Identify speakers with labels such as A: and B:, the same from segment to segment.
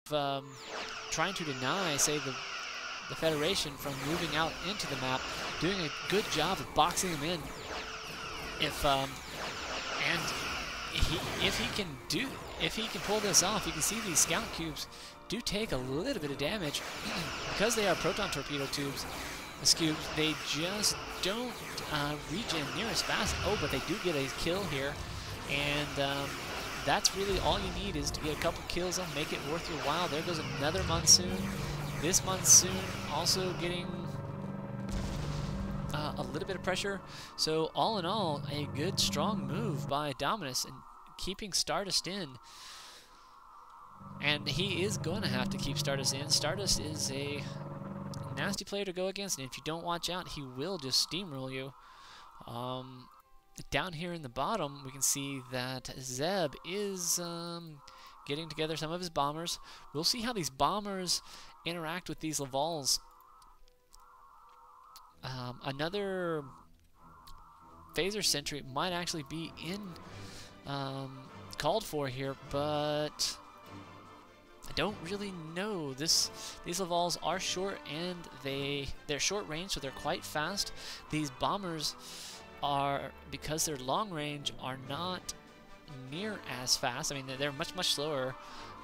A: trying to deny, say, the Federation from moving out into the map, doing a good job of boxing them in. If he can pull this off, you can see these scout cubes do take a little bit of damage because they are proton torpedo tubes. The cubes, they just don't regen near as fast. Oh, but they do get a kill here, and that's really all you need, is to get a couple kills on, make it worth your while. There goes another Monsoon. This Monsoon also getting a little bit of pressure. So all in all, a good, strong move by Dominus and keeping Stardust in. And he is going to have to keep Stardust in. Stardust is a nasty player to go against, and if you don't watch out, he will just steamroll you. Down here in the bottom, we can see that Zebh is getting together some of his bombers. We'll see how these bombers interact with these Lavals. Another phaser sentry might actually be called for here, but I don't really know. These Lavals are short, and they're short range, so they're quite fast. These bombers are, because they're long range, are not near as fast. I mean, they're much slower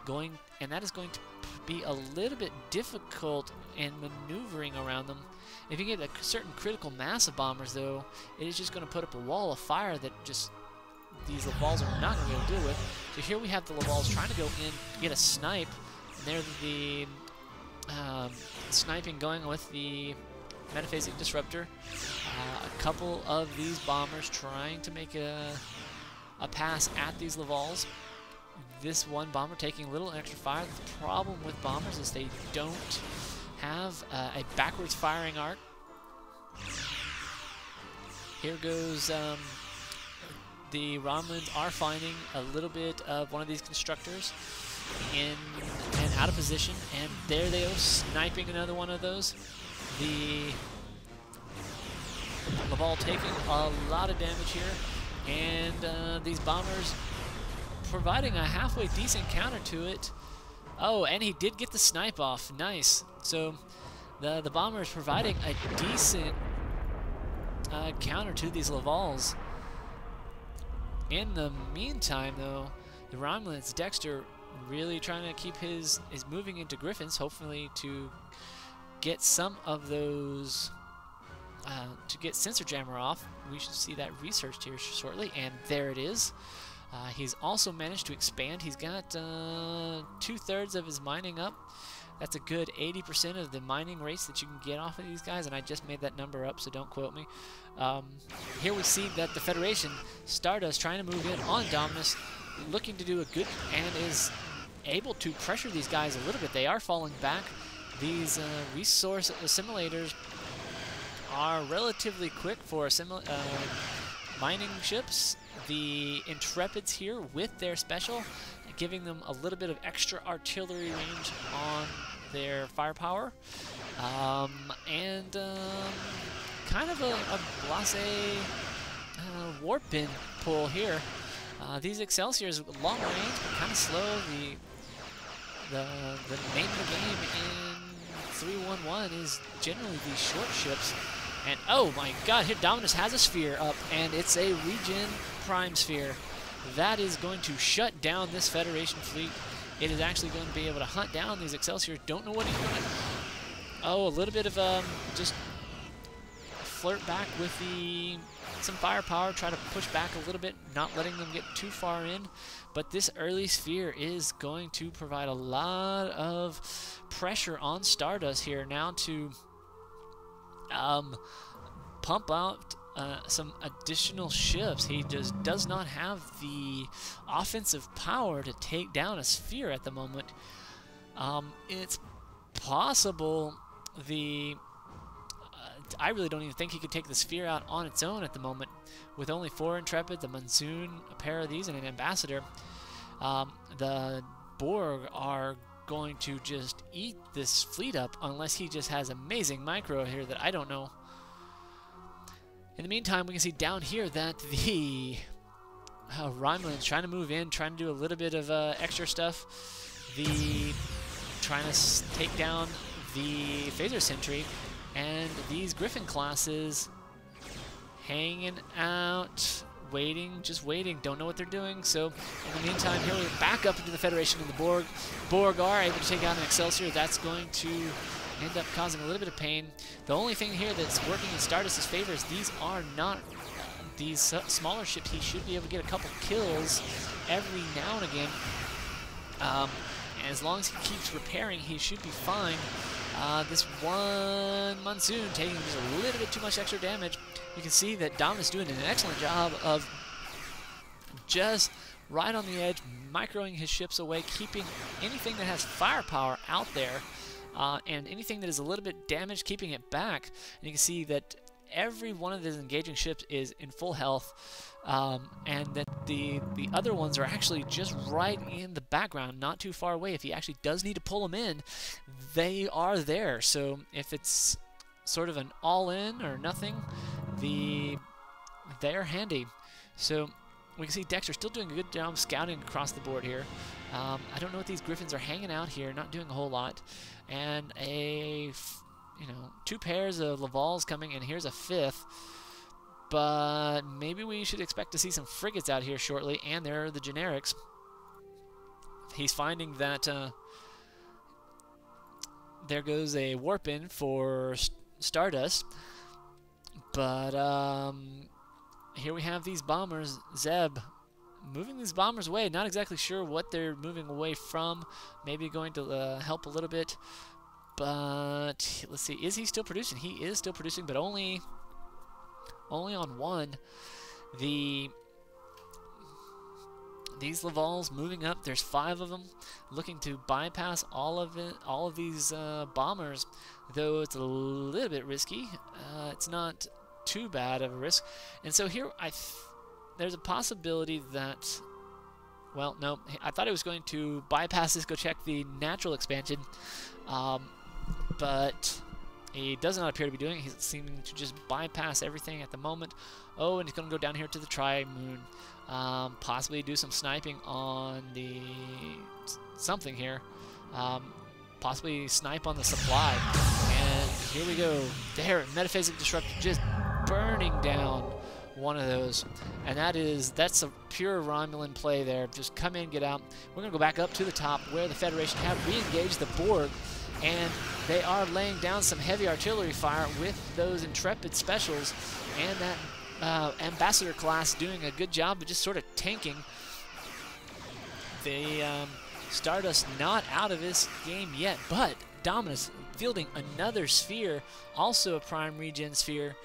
A: going, and that is going to be a little bit difficult in maneuvering around them. If you get a certain critical mass of bombers, though, it is just going to put up a wall of fire that just these Lavals are not going to be able to deal with. So here we have the Lavals trying to go in, get a snipe, and there's the sniping going with the Metaphasic Disruptor. A couple of these bombers trying to make a pass at these Lavals. This one bomber taking a little extra fire. The problem with bombers is they don't have a backwards firing arc. Here goes the Romulans are finding a little bit of one of these constructors in and out of position, and there they go, sniping another one of those. The Laval taking a lot of damage here, and these bombers providing a halfway decent counter to it. Oh, and he did get the snipe off. Nice. So the bomber is providing a decent counter to these Lavals. In the meantime, though, the Romulans, Dexter, really trying to keep his moving into Griffins, hopefully to get some of those, to get Sensor Jammer off. We should see that researched here shortly, and there it is. He's also managed to expand. He's got 2/3 of his mining up. That's a good 80% of the mining rates that you can get off of these guys, and I just made that number up, so don't quote me. Here we see that the Federation, Stardust, trying to move in on Dominus, looking to do a good, and is able to pressure these guys a little bit. They are falling back. These resource assimilators are relatively quick for mining ships. The Intrepids here with their special, giving them a little bit of extra artillery range on their firepower, and kind of a blasé warp bin pull here. These Excelsiors, long range, but kind of slow. The name of the game in 311 is generally these short ships. And oh my god, here Dominus has a sphere up, and it's a regen prime sphere. That is going to shut down this Federation fleet. It is actually going to be able to hunt down these Excelsiors. Don't know what he's doing. Oh, a little bit of just flirt back with some firepower, try to push back a little bit, not letting them get too far in. But this early sphere is going to provide a lot of pressure on Stardust here now to pump out some additional ships. He just does not have the offensive power to take down a sphere at the moment. It's possible I really don't even think he could take the sphere out on its own at the moment. With only 4 Intrepids, a Monsoon, a pair of these, and an Ambassador, the Borg are going to just eat this fleet up unless he just has amazing micro here that I don't know. In the meantime, we can see down here that the Romulan's trying to move in, trying to do a little bit of extra stuff. The trying to take down the phaser sentry, and these Griffin classes hanging out, waiting, just waiting, don't know what they're doing. So in the meantime, here we're back up into the Federation and the Borg. Borg are able to take out an Excelsior. That's going to end up causing a little bit of pain. The only thing here that's working in Stardust's favor is these are not these smaller ships. He should be able to get a couple kills every now and again. And as long as he keeps repairing, he should be fine. This one Monsoon taking just a little bit too much extra damage. You can see that Dominus doing an excellent job of just right on the edge, microing his ships away, keeping anything that has firepower out there, and anything that is a little bit damaged, keeping it back. And you can see that every one of these engaging ships is in full health, and that the other ones are actually just right in the background, not too far away. If he actually does need to pull them in, they are there. So if it's sort of an all-in or nothing, they're handy. So we can see Dexter still doing a good job scouting across the board here. I don't know what these Griffins are hanging out here, not doing a whole lot. And two pairs of Lavals coming, and here's a fifth. But maybe we should expect to see some frigates out here shortly, and there are the generics. He's finding that there goes a warp in for Stardust. But here we have these bombers, Zebh, moving these bombers away. Not exactly sure what they're moving away from. Maybe going to help a little bit. But let's see, is he still producing? He is still producing, but only on one. These Lavals moving up. There's 5 of them, looking to bypass all of these bombers. Though it's a little bit risky, it's not too bad of a risk. And so here, there's a possibility that, well, no, I thought it was going to bypass this, go check the natural expansion, but he does not appear to be doing it. He's seeming to just bypass everything at the moment. Oh, and he's going to go down here to the Tri-Moon, possibly do some sniping on the something here, possibly snipe on the supply. And here we go. There, Metaphasic Disruptor just burning down one of those, and that's a pure Romulan play there. Just come in, get out. We're gonna go back up to the top where the Federation have re-engaged the Borg, and they are laying down some heavy artillery fire with those Intrepid specials, and that Ambassador class doing a good job of just sort of tanking. The Stardust not out of this game yet, but Dominus fielding another sphere, also a prime regen sphere.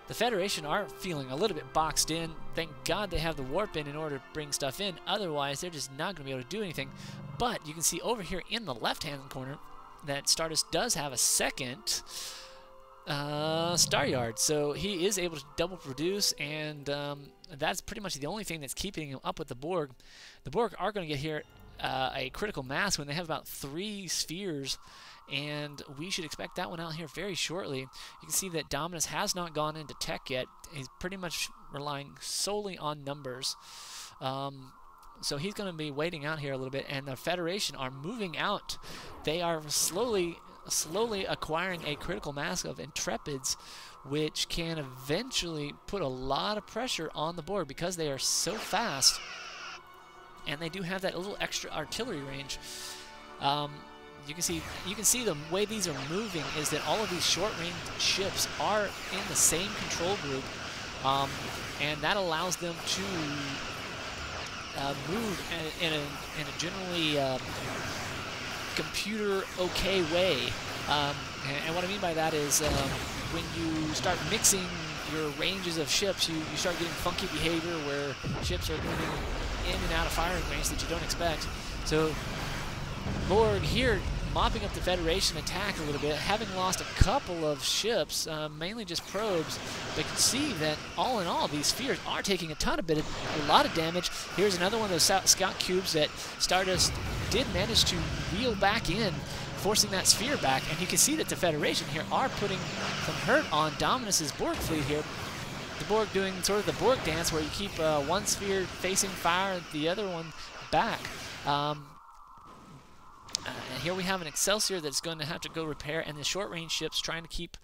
A: The Federation are feeling a little bit boxed in. Thank God they have the warp in order to bring stuff in. Otherwise, they're just not going to be able to do anything. But you can see over here in the left-hand corner that Stardust does have a second Star Yard. So he is able to double produce, and that's pretty much the only thing that's keeping him up with the Borg. The Borg are going to get here a critical mass when they have about 3 spheres, and we should expect that one out here very shortly. You can see that Dominus has not gone into tech yet. He's pretty much relying solely on numbers. So he's going to be waiting out here a little bit, and the Federation are moving out. They are slowly acquiring a critical mass of Intrepids, which can eventually put a lot of pressure on the Borg because they are so fast, and they do have that little extra artillery range. You can see the way these are moving is that all of these short-range ships are in the same control group, and that allows them to move in a generally computer-okay way. And what I mean by that is when you start mixing your ranges of ships, you start getting funky behavior where ships are moving in and out of firing range that you don't expect. So Borg here mopping up the Federation attack a little bit, having lost a couple of ships, mainly just probes. They can see that all in all, these spheres are taking a lot of damage. Here's another one of those scout cubes that Stardust did manage to reel back in, forcing that sphere back. And you can see that the Federation here are putting some hurt on Dominus's Borg fleet here. The Borg doing sort of the Borg dance where you keep one sphere facing fire and the other one back. here we have an Excelsior that's going to have to go repair, and the short-range ships trying to keep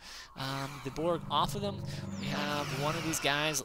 A: the Borg off of them. We have one of these guys